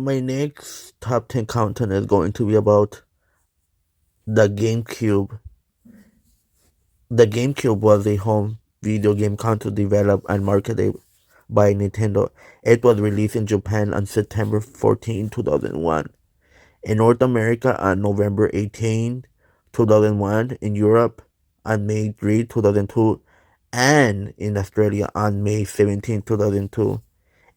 my next top 10 content is going to be about the GameCube. The GameCube was a home video game console developed and marketed by Nintendo. It was released in Japan on September 14, 2001, in North America on November 18, 2001, in Europe on May 3, 2002, and in Australia on May 17, 2002.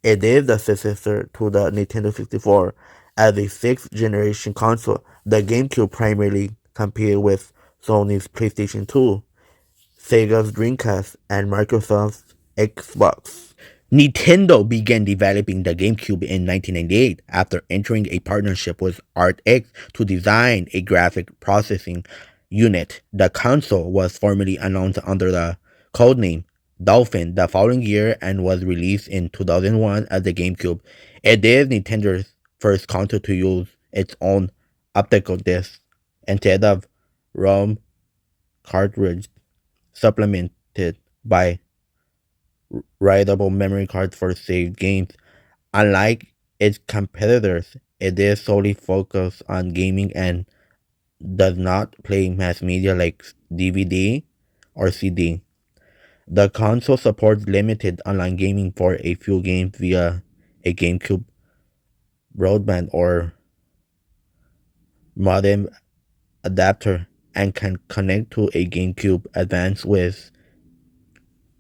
It is the successor to the Nintendo 64. As a sixth generation console, the GameCube primarily competed with Sony's PlayStation 2, Sega's Dreamcast, and Microsoft's Xbox. Nintendo began developing the GameCube in 1998 after entering a partnership with ArtX to design a graphic processing unit. The console was formally announced under the codename Dolphin the following year and was released in 2001 as the GameCube. It is Nintendo's first console to use its own optical disc instead of ROM cartridge, supplemented by writable memory cards for saved games. Unlike its competitors, it is solely focused on gaming and does not play mass media like DVD or CD. The console supports limited online gaming for a few games via a GameCube broadband or modem adapter and can connect to a GameCube Advance with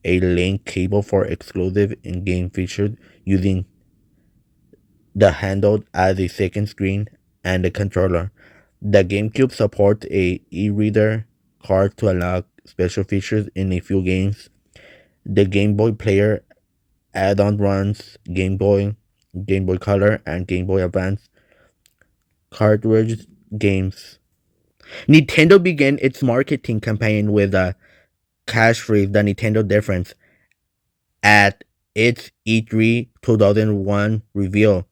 a link cable for exclusive in-game features using the handheld as a second screen and a controller. The GameCube supports a e-reader card to unlock special features in a few games. The Game Boy Player add-on runs Game Boy, Game Boy Color, and Game Boy Advance cartridge games. Nintendo began its marketing campaign with a catchphrase, "The Nintendo Difference," at its E3 2001 reveal.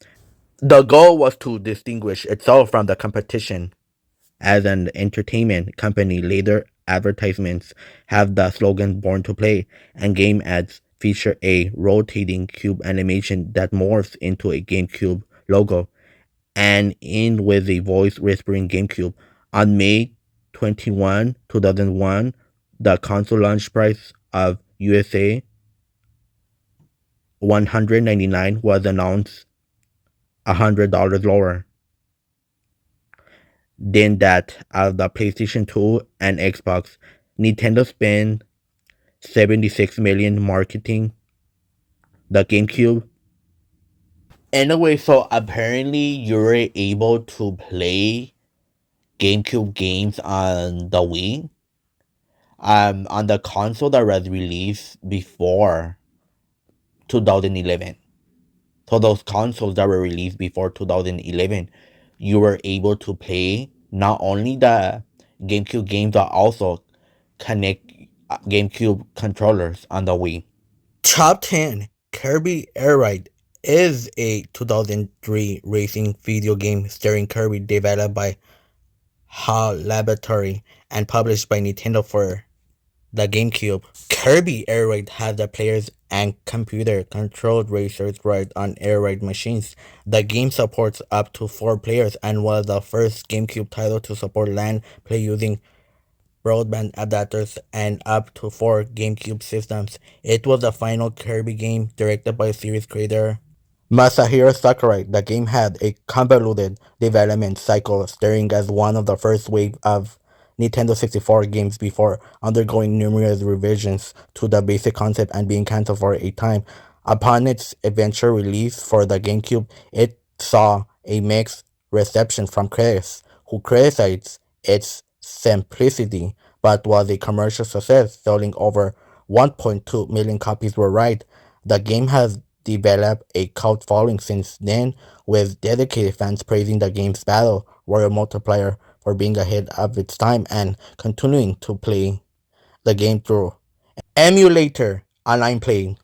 The goal was to distinguish itself from the competition. As an entertainment company, later advertisements have the slogan "Born to Play," and game ads feature a rotating cube animation that morphs into a GameCube logo and end with a voice whispering GameCube. On May 21, 2001, the console launch price of USA $199 was announced $100 lower than that of the PlayStation 2 and Xbox. Nintendo spent $76 million marketing the GameCube. Anyway, so apparently you were able to play GameCube games on the Wii. On the console that was released before 2011. So those consoles that were released before 2011, you were able to play not only the GameCube games but also connect GameCube controllers on the Wii. Top 10 Kirby Air Ride is a 2003 racing video game starring Kirby developed by HAL Laboratory and published by Nintendo for the GameCube. Kirby Air Ride had the players and computer-controlled racers ride on air ride machines. The game supports up to 4 players and was the first GameCube title to support LAN play using broadband adapters and up to 4 GameCube systems. It was the final Kirby game directed by series creator Masahiro Sakurai. The game had a convoluted development cycle, starting as one of the first wave of Nintendo 64 games before undergoing numerous revisions to the basic concept and being cancelled for a time. Upon its eventual release for the GameCube, it saw a mixed reception from critics, who criticized its simplicity, but was a commercial success, selling over 1.2 million copies worldwide. The game has developed a cult following since then, with dedicated fans praising the game's battle royal multiplayer for being ahead of its time and continuing to play the game through emulator online play.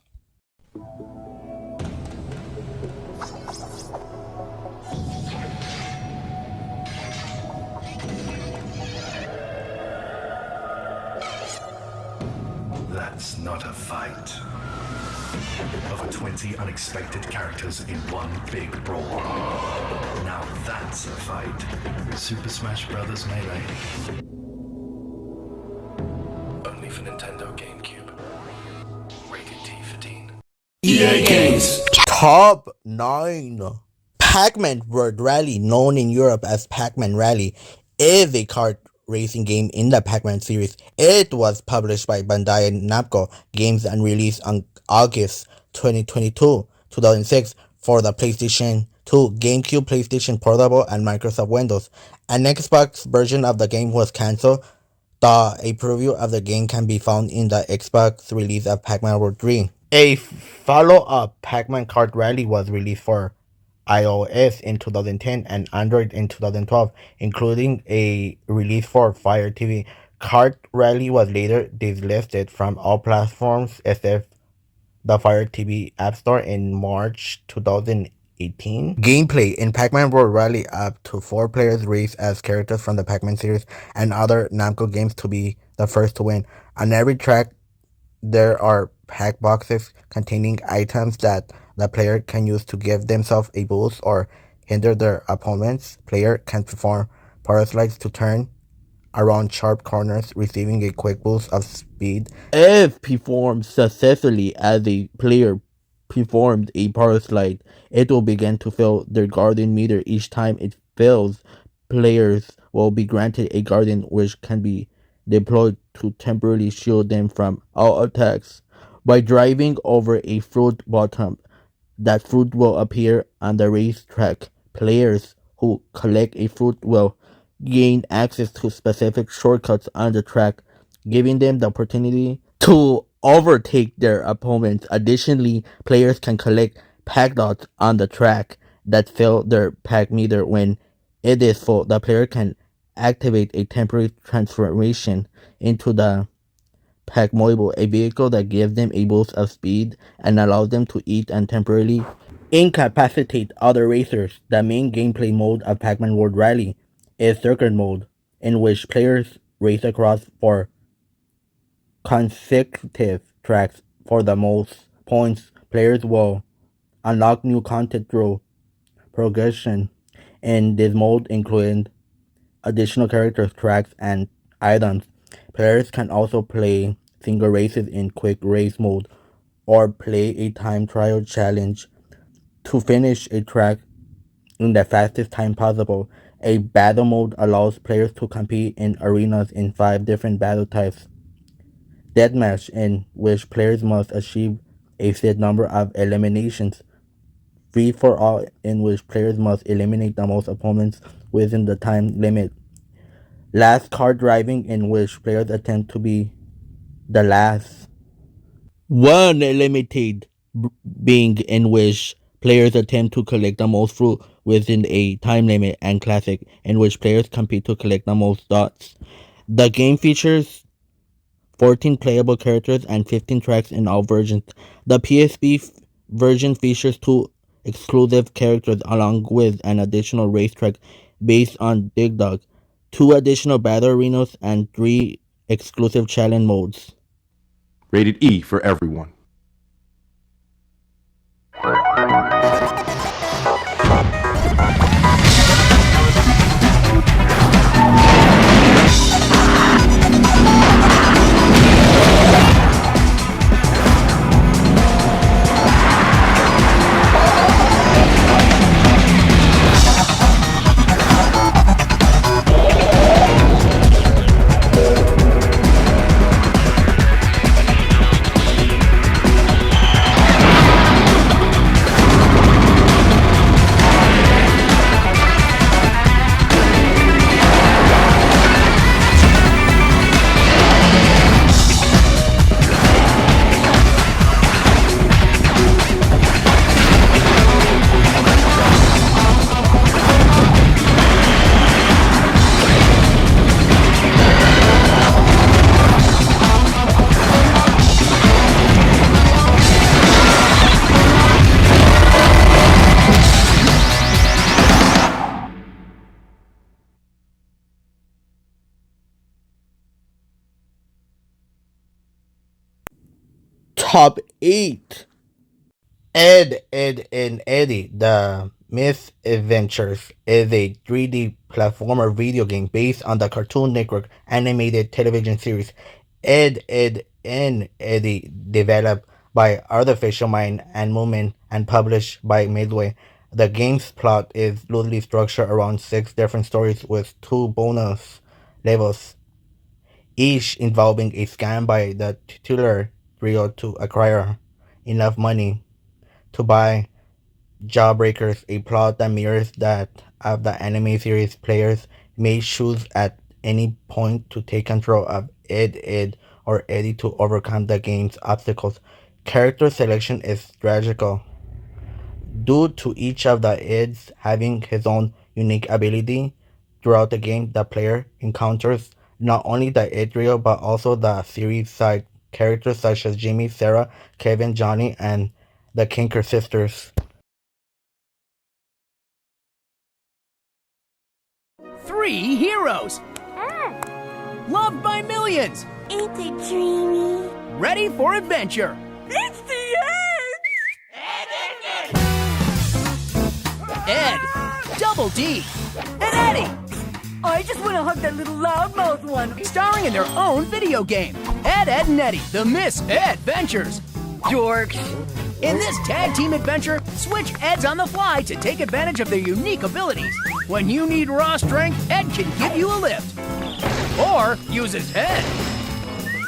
That's not a fight. Over 20 unexpected characters in one big brawl. Super Smash Bros. Melee. Only for Nintendo GameCube. Rated T for teen. EA Games. Top 9. Pac-Man World Rally, known in Europe as Pac-Man Rally, is a kart racing game in the Pac-Man series. It was published by Bandai Namco Games and released on August 2022, 2006 for the PlayStation 2, GameCube, PlayStation Portable, and Microsoft Windows. An Xbox version of the game was cancelled. A preview of the game can be found in the Xbox release of Pac-Man World 3. A follow-up, Pac-Man Kart Rally, was released for iOS in 2010 and Android in 2012, including a release for Fire TV. Kart Rally was later delisted from all platforms except the Fire TV App Store in March 2018. Gameplay in Pac-Man World Rally, up to 4 players race as characters from the Pac-Man series and other Namco games to be the first to win. On every track, there are pack boxes containing items that the player can use to give themselves a boost or hinder their opponents. Player can perform power slides to turn around sharp corners, receiving a quick boost of speed. If performed successfully as a player performed a power slide, it will begin to fill their guardian meter. Each time it fills, players will be granted a guardian which can be deployed to temporarily shield them from all attacks. By driving over a fruit bottom, that fruit will appear on the racetrack. Players who collect a fruit will gain access to specific shortcuts on the track, giving them the opportunity to overtake their opponents. Additionally, players can collect pack dots on the track that fill their pack meter. When it is full, the player can activate a temporary transformation into the Pack Mobile, a vehicle that gives them a boost of speed and allows them to eat and temporarily incapacitate other racers. The main gameplay mode of Pac-Man World Rally is Circuit Mode, in which players race across 4 consecutive tracks for the most points. Players will unlock new content through progression in this mode, including additional characters, tracks, and items. Players can also play single races in quick race mode or play a time trial challenge to finish a track in the fastest time possible. A battle mode allows players to compete in arenas in 5 different battle types. Deathmatch, in which players must achieve a set number of eliminations. Free for all, in which players must eliminate the most opponents within the time limit. Last car driving, in which players attempt to be the last. One limited being, in which players attempt to collect the most fruit within a time limit, and classic, in which players compete to collect the most dots. The game features 14 playable characters and 15 tracks in all versions. The PSP version features 2 exclusive characters along with an additional racetrack based on Dig Dug, 2 additional battle arenas, and 3 exclusive challenge modes. Rated E for everyone. Top 8. Ed, Edd n Eddy, the Misadventures is a 3D platformer video game based on the Cartoon Network animated television series Ed, Ed, and Eddie, developed by Artificial Mind and Movement and published by Midway. The game's plot is loosely structured around six different stories with two bonus levels, each involving a scam by the titular trio to acquire enough money to buy Jawbreakers, a plot that mirrors that of the anime series. Players may choose at any point to take control of Ed, or Eddie to overcome the game's obstacles. Character selection is strategical, due to each of the Eds having his own unique ability. Throughout the game, the player encounters not only the Ed trio but also the series side characters such as Jimmy, Sarah, Kevin, Johnny, and the Kinker sisters. Three heroes, loved by millions, Ain't it dreamy? ready for adventure. It's the Ed, Double D, and Eddie, I just want to hug that little loudmouth one. starring in their own video game. Ed, Ed, and Eddie, the Miss Ed Ventures. Dorks. In this tag team adventure, switch Eds on the fly to take advantage of their unique abilities. When you need raw strength, Ed can give you a lift. Or use his head.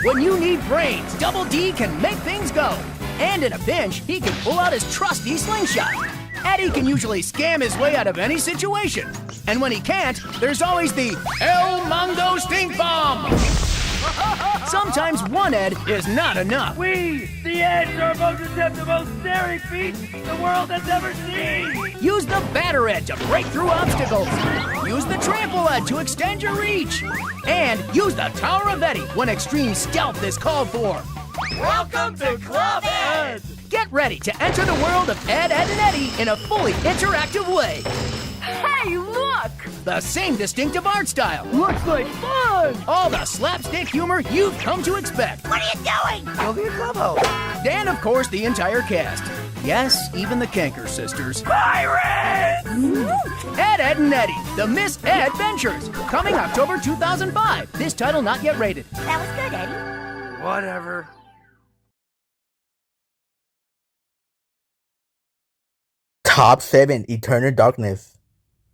When you need brains, Double D can make things go. And in a pinch, he can pull out his trusty slingshot. Eddie can usually scam his way out of any situation. And when he can't, there's always the El Mongo Stink Bomb. Sometimes one Ed is not enough. We, the Eds, are about to attempt the most daring feat the world has ever seen! Use the Batter Ed to break through obstacles. Use the Trample Ed to extend your reach. And use the Tower of Eddie when extreme stealth is called for. Welcome to Club Ed! Get ready to enter the world of Ed, Ed, and Eddie in a fully interactive way. Hey, look! The same distinctive art style. Looks like fun! All the slapstick humor you've come to expect. What are you doing? Building a clubhouse! And of course, the entire cast. Yes, even the Kanker sisters. Pirates! Ed, Ed, and Eddie, the Miss Ed Ventures. Coming October 2005. This title not yet rated. That was good, Eddie. Whatever. Top 7 Eternal Darkness.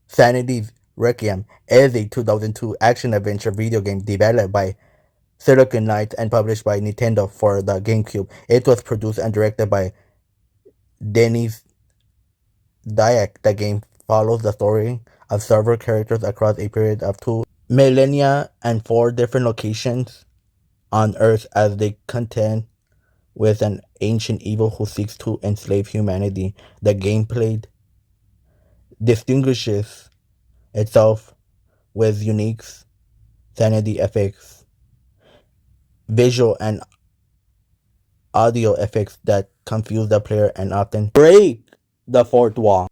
Sanity's Requiem is a 2002 action-adventure video game developed by Silicon Knights and published by Nintendo for the GameCube. It was produced and directed by Denis Dyack. The game follows the story of several characters across a period of 2 millennia and 4 different locations on Earth as they contend with an ancient evil who seeks to enslave humanity. The gameplay distinguishes itself with unique sanity effects, visual and audio effects that confuse the player and often break the fourth wall.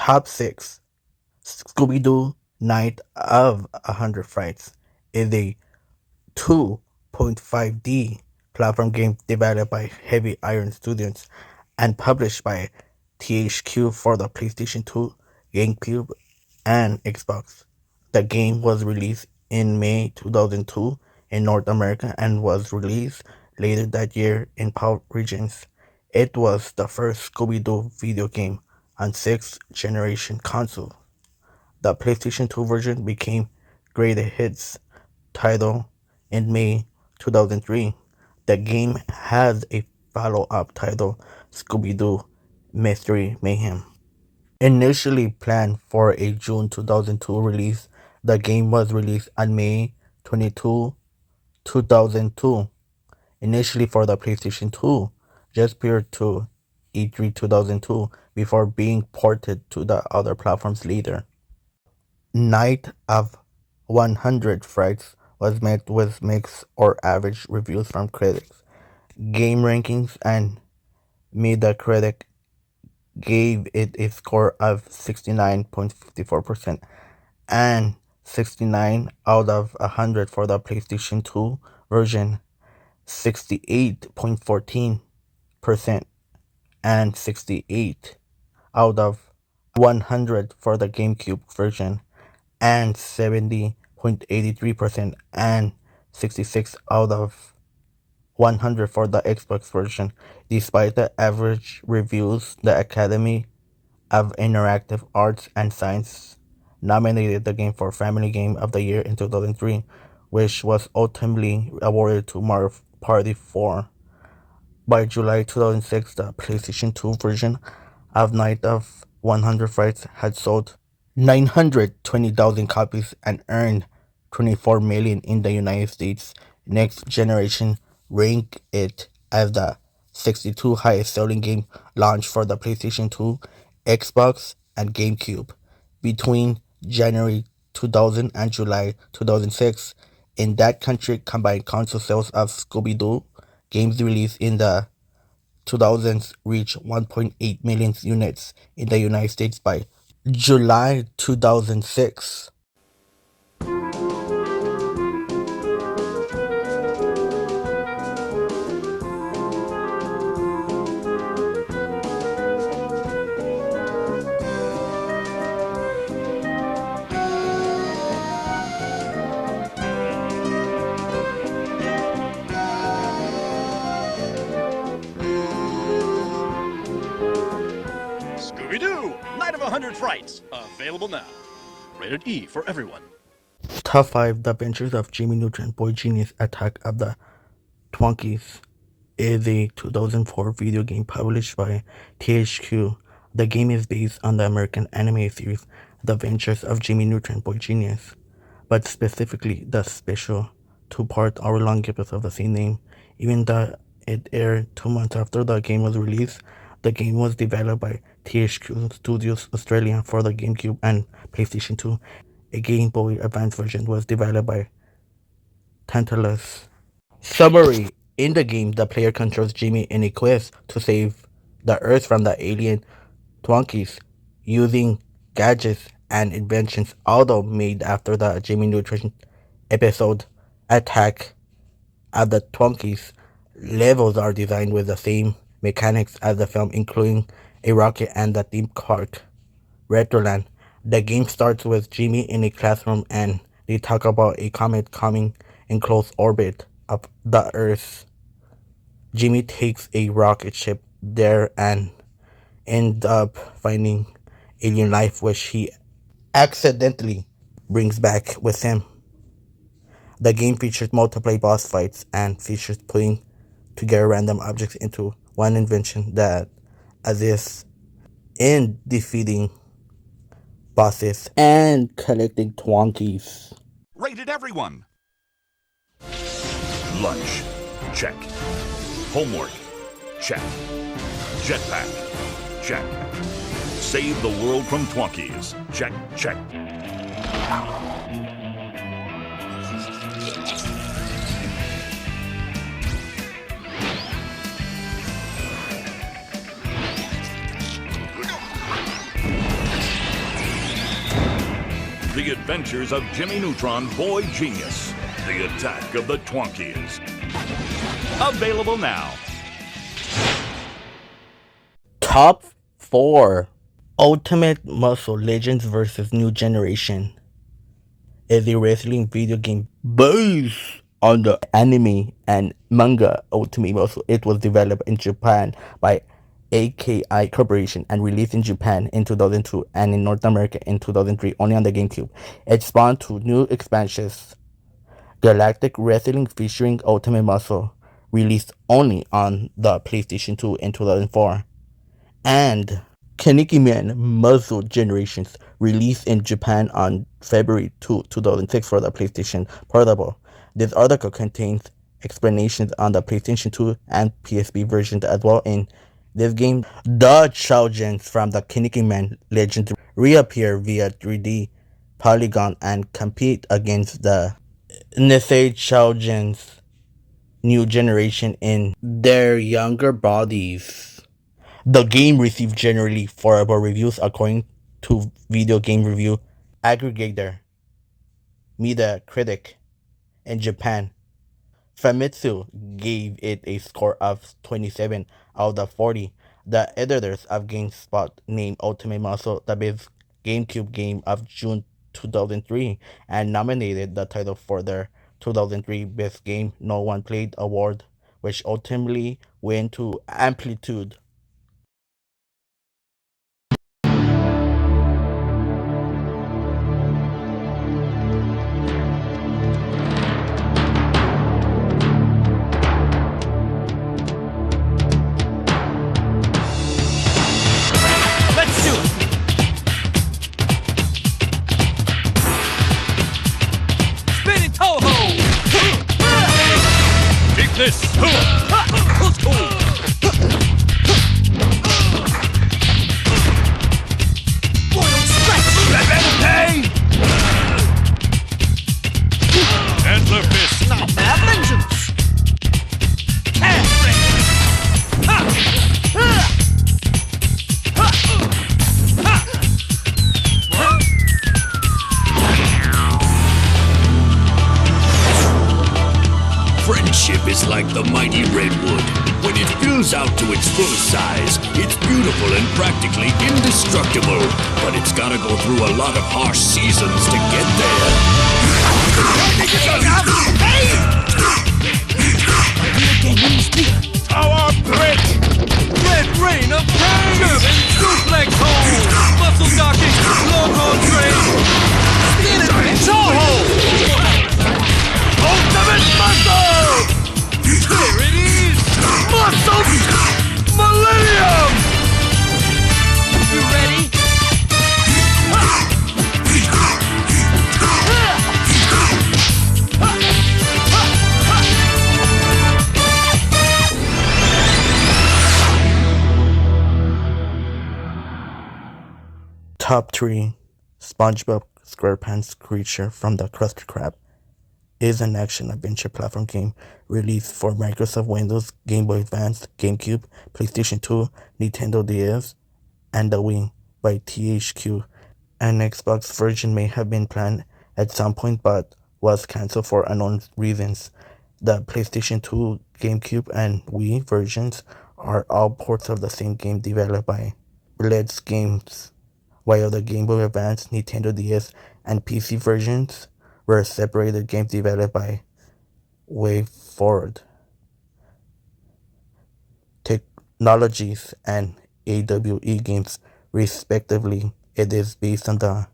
Top 6 Scooby-Doo Night of 100 Frights is a 2.5D platform game developed by Heavy Iron Studios and published by THQ for the PlayStation 2, GameCube, and Xbox. The game was released in May 2002 in North America and was released later that year in PAL regions. It was the first Scooby-Doo video game on 6th generation console. The PlayStation 2 version became Greatest Hits title in May 2003. The game has a follow-up title, Scooby-Doo Mystery Mayhem. Initially planned for a June 2002 release, the game was released on May 22, 2002, initially for the PlayStation 2, just prior to E3 2002, before being ported to the other platforms later. Night of 100 Frights was met with mixed or average reviews from critics. Game Rankings and Metacritic gave it a score of 69.54% and 69 out of 100 for the PlayStation 2 version, 68.14% and 68 out of 100 for the GameCube version, and 70.83% and 66 out of 100 for the Xbox version. Despite the average reviews, the Academy of Interactive Arts and Science nominated the game for Family Game of the Year in 2003, which was ultimately awarded to Mario Party 4. By July 2006, the PlayStation 2 version of Night of 100 Frights had sold 920,000 copies and earned $24 million in the United States. Next Generation ranked it as the 62 highest selling game launched for the PlayStation 2, Xbox, and GameCube between January 2000 and July 2006. In that country, combined console sales of Scooby-Doo games released in the 2000s reached 1.8 million units in the United States by July 2006. Scooby-Doo! Night of 100 Frights. Available now. Rated E for everyone. Top 5 The Adventures of Jimmy Neutron Boy Genius Attack of the Twonkies is a 2004 video game published by THQ. The game is based on the American anime series The Adventures of Jimmy Neutron Boy Genius, but specifically the special 2-part hour-long episode of the same name. Even though it aired 2 months after the game was released, the game was developed by THQ Studios Australia for the GameCube and PlayStation 2. A Game Boy Advance version was developed by Tantalus. Summary: in the game, the player controls Jimmy in a quest to save the Earth from the alien Twonkies using gadgets and inventions, although made after the Jimmy Neutron episode Attack of the Twonkies. Levels are designed with the same mechanics as the film, including a rocket and the theme park Retroland. The game starts with Jimmy in a classroom and they talk about a comet coming in close orbit of the Earth. Jimmy takes a rocket ship there and ends up finding alien life, which he accidentally brings back with him. The game features multiple boss fights and features putting together random objects into one invention that assists in defeating bosses and collecting Twonkies. Rated everyone. Lunch. Check. Homework. Check. Jetpack. Check. Save the world from Twonkies. Check, check. The Adventures of Jimmy Neutron Boy Genius. The Attack of the Twonkies. Available now. Top 4 Ultimate Muscle Legends vs. New Generation is a wrestling video game based on the anime and manga Ultimate Muscle. It was developed in Japan by AKI Corporation and released in Japan in 2002 and in North America in 2003 only on the GameCube. It spawned two new expansions: Galactic Wrestling featuring Ultimate Muscle, released only on the PlayStation 2 in 2004, and Kaneki Man Muscle Generations, released in Japan on February 2, 2006 for the PlayStation Portable. This article contains explanations on the PlayStation 2 and PSP versions as well. In this game, the Choujins from the Kaneki Man Legends reappear via 3D polygon and compete against the Nisei Choujins New Generation in their younger bodies. The game received generally favorable reviews according to video game review aggregator Metacritic in Japan. Famitsu gave it a score of 27 out of 40. The editors of GameSpot named Ultimate Muscle the best GameCube game of June 2003 and nominated the title for their 2003 Best Game No One Played award, which ultimately went to Amplitude. Let's do it! Spinning Toho! Take this. Royal stretch! Pain! Antler fist. Now have vengeance! Calf ring! Ha! Ha! Ha! Ha! Friendship is like the mighty redwood. When it fills out to its full size, it's beautiful and practically indestructible. But it's gotta go through a lot of harsh seasons to get there. Our break! Red rain of pain! German suplex hold! Muscle docking! Local train! Spinning Toho! Ultimate muscle! There it is! Muscle Millennium! You ready? Top 3 SpongeBob SquarePants Creature from the Krusty Krab is an action-adventure platform game released for Microsoft Windows, Game Boy Advance, GameCube, PlayStation 2, Nintendo DS, and the Wii by THQ. An Xbox version may have been planned at some point but was cancelled for unknown reasons. The PlayStation 2, GameCube, and Wii versions are all ports of the same game developed by Blitz Games, while the Game Boy Advance, Nintendo DS, and PC versions were separated games developed by WayForward Technologies and AWE Games, respectively. It is based on the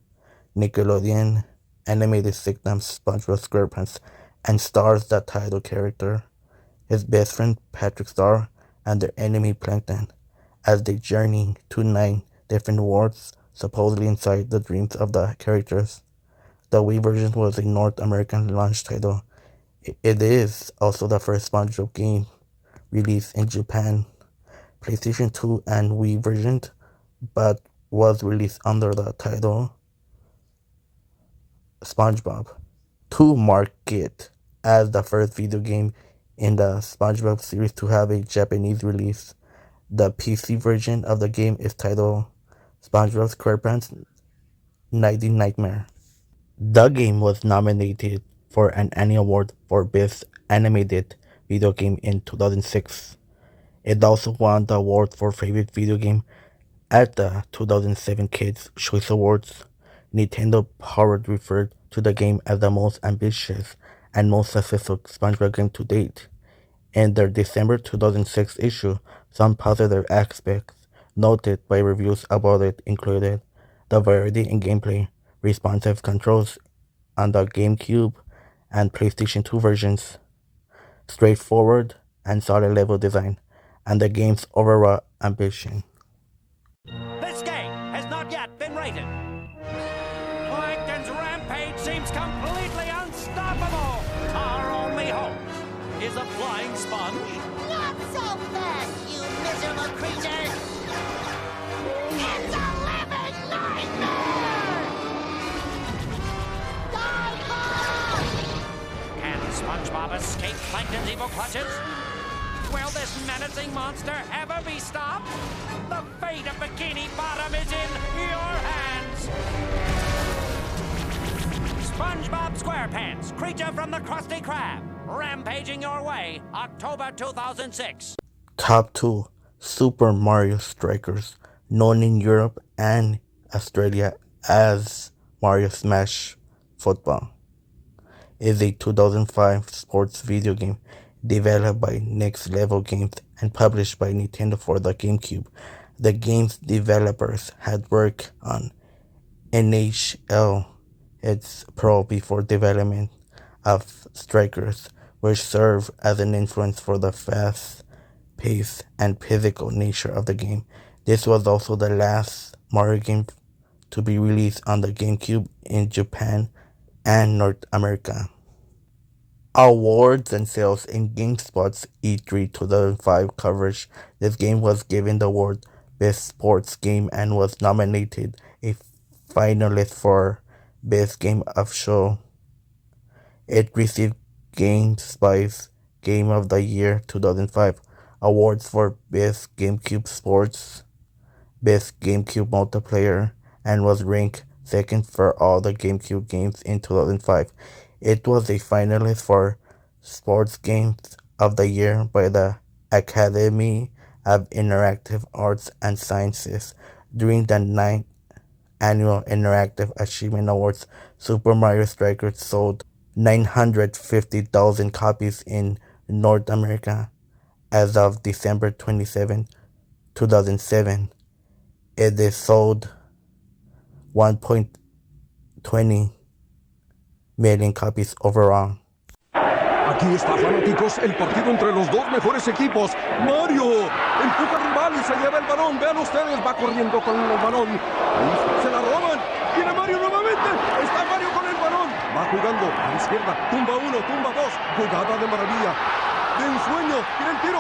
Nickelodeon animated sitcom SpongeBob SquarePants and stars the title character, his best friend Patrick Star, and their enemy Plankton as they journey to 9 different worlds, supposedly inside the dreams of the characters. The Wii version was a North American launch title. It is also the first SpongeBob game released in Japan, PlayStation 2 and Wii versions, but was released under the title SpongeBob to mark it as the first video game in the SpongeBob series to have a Japanese release. The PC version of the game is titled SpongeBob SquarePants Nighty Nightmare. The game was nominated for an Annie Award for Best Animated video game in 2006. It also won the award for favorite video game at the 2007 Kids' Choice Awards. Nintendo Power referred to the game as the most ambitious and most successful SpongeBob game to date. In their December 2006 issue, some positive aspects noted by reviews about it included the variety in gameplay, responsive controls on the GameCube and PlayStation 2 versions, straightforward and solid level design, and the game's overall ambition. This game has not yet been rated. Plankton's rampage seems completely unstoppable. Our only hope is a flying sponge. Not so fast, you miserable creature! It's a living nightmare! Die hard! Can SpongeBob escape Plankton's evil clutches? Will this menacing monster ever be stopped? The fate of Bikini Bottom is in your hands! SpongeBob SquarePants, creature from the Krusty Krab, rampaging your way, October 2006. Top 2 Super Mario Strikers, known in Europe and Australia as Mario Smash Football, is a 2005 sports video game developed by Next Level Games and published by Nintendo for the GameCube. The game's developers had worked on NHL its Pro before development of Strikers, which served as an influence for the fast pace and physical nature of the game. This was also the last Mario game to be released on the GameCube in Japan and North America. Awards and sales in GameSpot's E3 2005 coverage. This game was given the award Best Sports Game and was nominated a finalist for Best Game of Show. It received GameSpy's Game of the Year 2005 awards for Best GameCube Sports, Best GameCube Multiplayer, and was ranked second for all the GameCube games in 2005. It was a finalist for Sports Games of the Year by the Academy of Interactive Arts and Sciences during the 9th Annual Interactive Achievement Awards. Super Mario Strikers sold 950,000 copies in North America as of December 27, 2007. It is sold 1.20 million copies overall. Aquí está, fanáticos, el partido entre los dos mejores equipos. Mario empuja al rival y se lleva el balón. Vean ustedes, va corriendo con el balón. Ahí se la roban. Viene Mario nuevamente. Está Mario con el balón. Va jugando a la izquierda. Tumba uno, tumba dos. Jugada de maravilla. De ensueño. Tiene el tiro.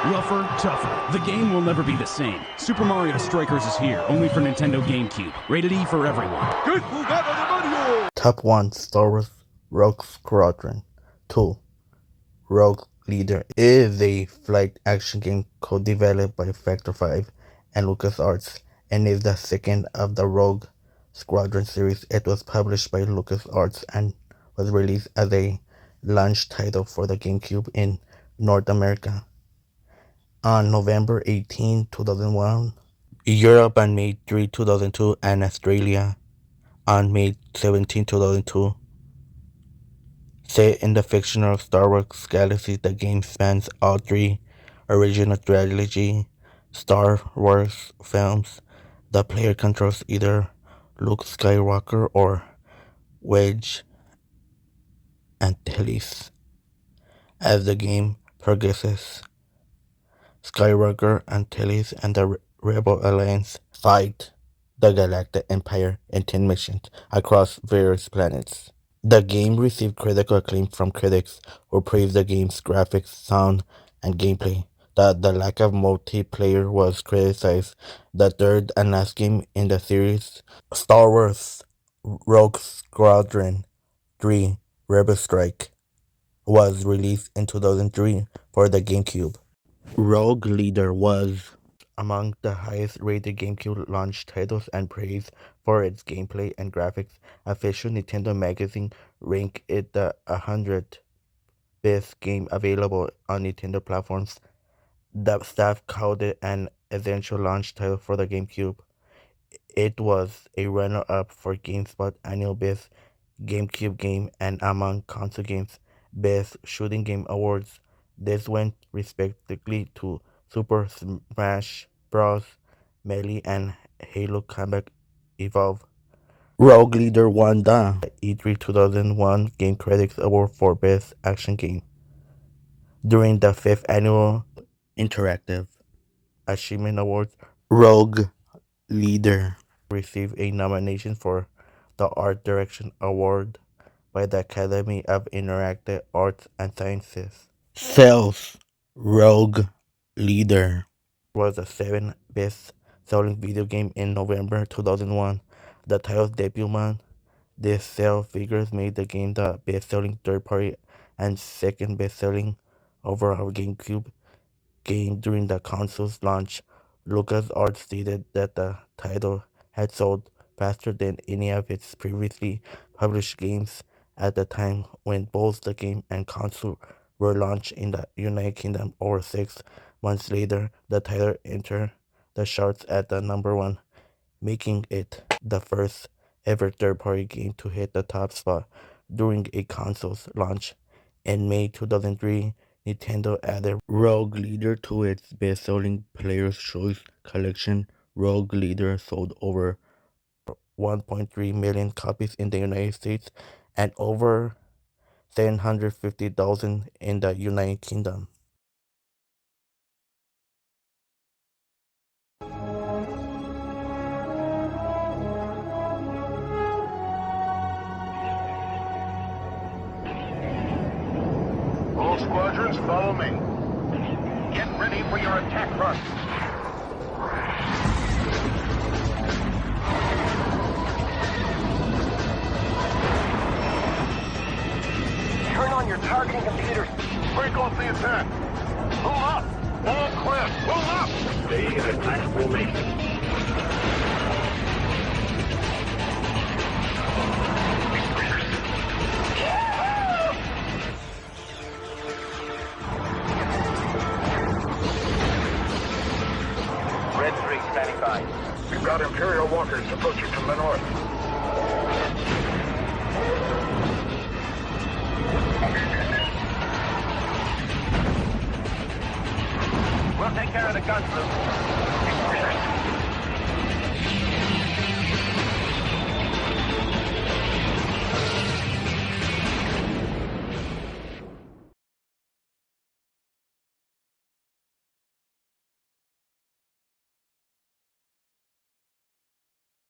Rougher, tougher. The game will never be the same. Super Mario Strikers is here, only for Nintendo GameCube. Rated E for everyone. ¡Qué jugada de Mario! Top 1 Star Wars Rogue Squadron 2 Rogue Leader is a flight action game co-developed by Factor 5 and LucasArts and is the second of the Rogue Squadron series. It was published by LucasArts and was released as a launch title for the GameCube in North America on November 18, 2001, Europe on May 3, 2002, and Australia on May 17, 2002. Set in the fictional Star Wars galaxy, the game spans all three original trilogy Star Wars films. The player controls either Luke Skywalker or Wedge Antilles. As the game progresses, Skywalker, Antilles, and the Rebel Alliance fight the Galactic Empire in 10 missions across various planets. The game received critical acclaim from critics who praised the game's graphics, sound, and gameplay. The lack of multiplayer was criticized. The third and last game in the series, Star Wars Rogue Squadron 3 Rebel Strike, was released in 2003 for the GameCube. Rogue Leader was among the highest rated GameCube launch titles and praised for its gameplay and graphics. Official Nintendo magazine ranked it the 100th best game available on Nintendo platforms. The staff called it an essential launch title for the GameCube. It was a runner-up for GameSpot annual Best GameCube Game and among console games Best Shooting Game awards. This went respectively to Super Smash Bros. Melee and Halo Combat Evolve. Rogue Leader won the E3 2001 Game Critics Award for Best Action Game. During the 5th Annual Interactive Achievement Awards, Rogue Leader received a nomination for the Art Direction Award by the Academy of Interactive Arts and Sciences. Sales Rogue Leader was the 7th best-selling video game in November 2001. The title's debut month, these sales figures made the game the best-selling third-party and second best-selling overall GameCube game during the console's launch. LucasArts stated that the title had sold faster than any of its previously published games at the time when both the game and console were launched in the United Kingdom. Over 6 months later, the title entered the charts at the number 1, making it the first ever third-party game to hit the top spot during a console's launch. In May 2003, Nintendo added Rogue Leader to its best-selling Player's Choice collection. Rogue Leader sold over 1.3 million copies in the United States and over 750,000 in the United Kingdom. All squadrons, follow me. Get ready for your attack run. Turn on your targeting computers. Break off the attack. Pull up. All clear. Pull up. Stay in attack formation. Red 3 standing by. We've got Imperial walkers approaching from the north. We'll take care of the guns, Luke.